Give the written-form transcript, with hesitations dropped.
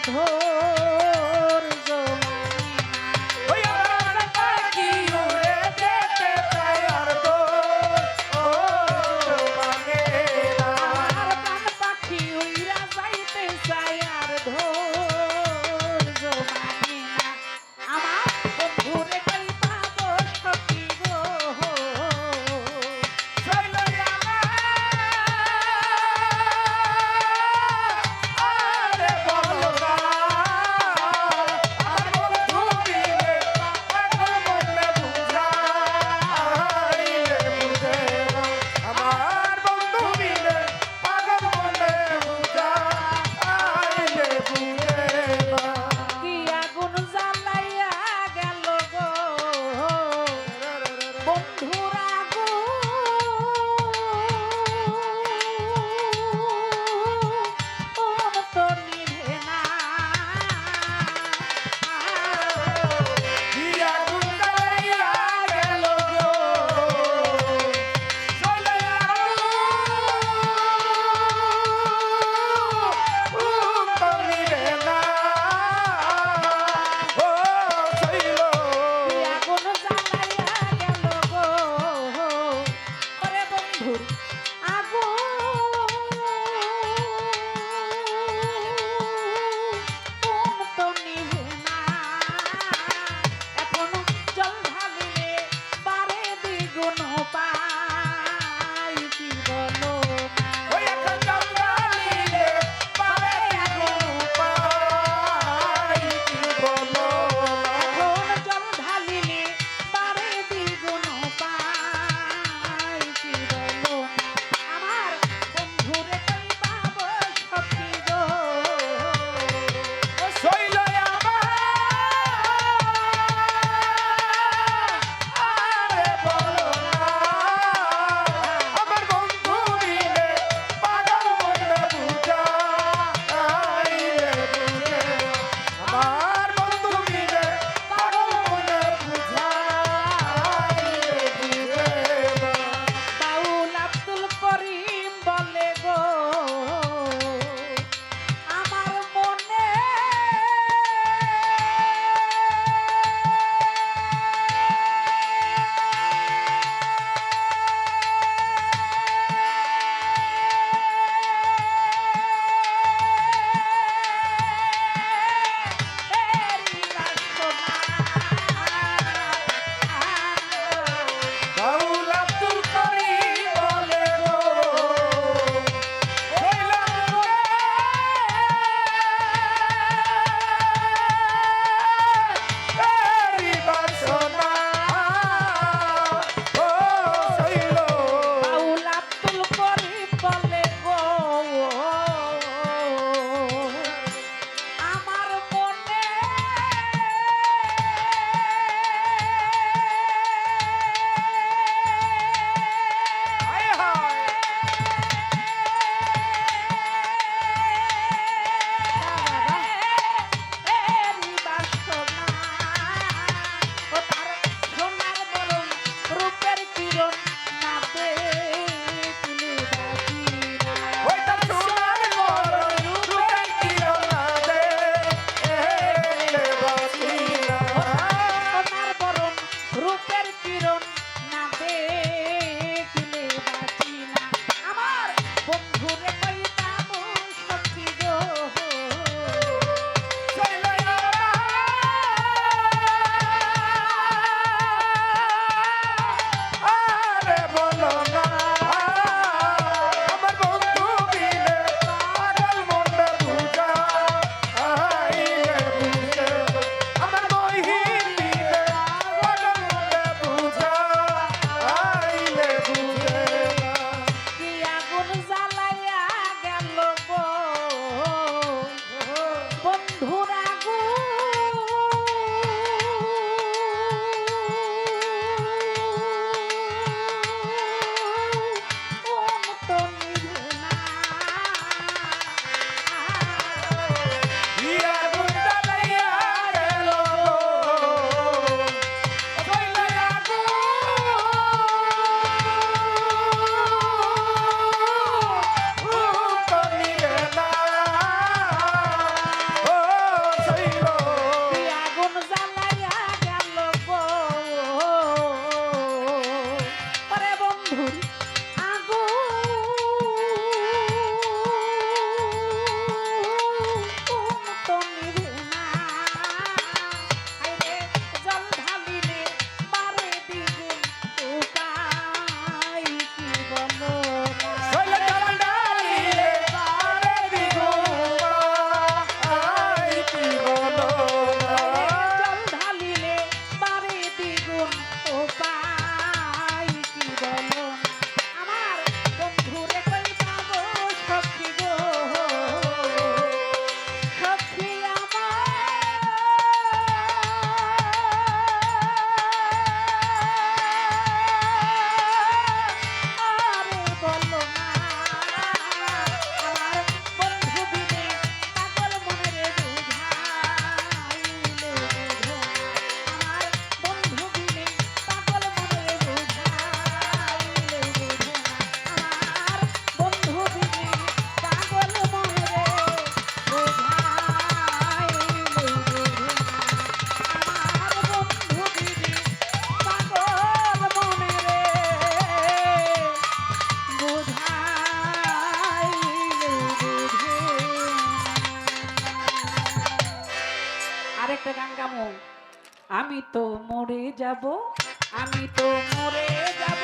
ধৈর্য মানে না। ওই আমার পাখি উড়ে যেতে চায় আর ধৈর্য মানে না। আমার প্রাণ পাখি উইরা যাইতে চায় আর ধৈর্য মানে না। আমার বন্ধুরে কই পাবো সখী গো, চলো আরে বলো না আমার বন্ধু মিলে পাগল মনে বুঝাইলে বুঝে না। আমার বন্ধু মিলে পাগল মনে বুঝাইলে বুঝে না। কি আগুন জ্বালাইয়া গেল গো বন্ধুর আগুন তো নিভে না। দিয়া গুন্ডাইয়া গেল গো চলে তুমি রে না ও শৈল কি আগুন জ্বালাইয়া গেল গো ওরে বন্ধুর আগুন তো নিভে না। এখন জল ঢালিলে বারে দ্বিগুণ পাই কি বলো না। ওই এখন জঙ্গলিলে পারে গুরু পাই কি বলো এখন জল ঢালিলে বারে দ্বিগুণ পাই কি বলো না। আমার বন্ধুরে কই পাবো সখী গো, শৈল আরে বলো না আমার বন্ধু মিলে পাগল মনে বুঝাইলে বুঝে আমার বন্ধু মিলে পাগল মনে বুঝাইলে বুঝে না। বাউল আব্দুল করিম বলে গো আমার মনে গামো আমি তো মরে যাব, আমি তো মরে যাব।